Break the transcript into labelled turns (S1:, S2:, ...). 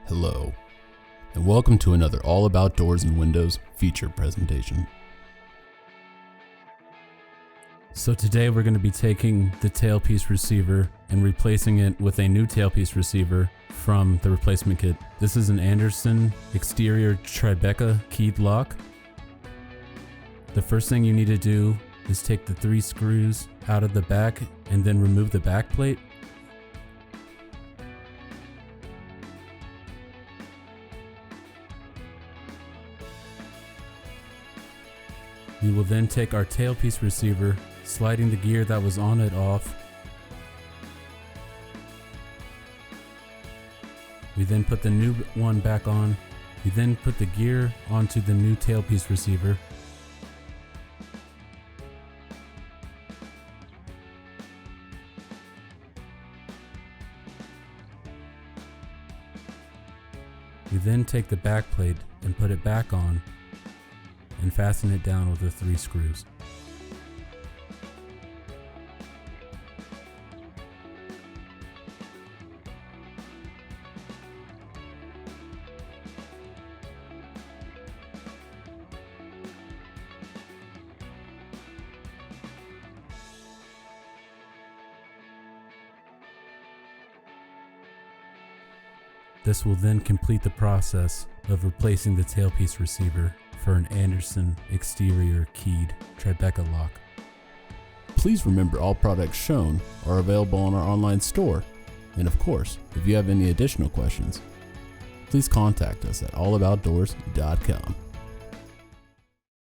S1: Hello, and welcome to another All About Doors and Windows feature presentation.
S2: So today we're going to be taking the tailpiece receiver and replacing it with a new tailpiece receiver from the replacement kit. This is an Andersen exterior Tribeca keyed lock. The first thing you need to do is take the 3 screws out of the back and then remove the back plate. We will then take our tailpiece receiver, sliding the gear that was on it off. We then put the new one back on. We then put the gear onto the new tailpiece receiver. We then take the back plate and put it back on and fasten it down with the 3 screws. This will then complete the process of replacing the tailpiece receiver for an Andersen exterior keyed Tribeca lock.
S1: Please remember all products shown are available on our online store. And of course, if you have any additional questions, please contact us at allaboutdoors.com.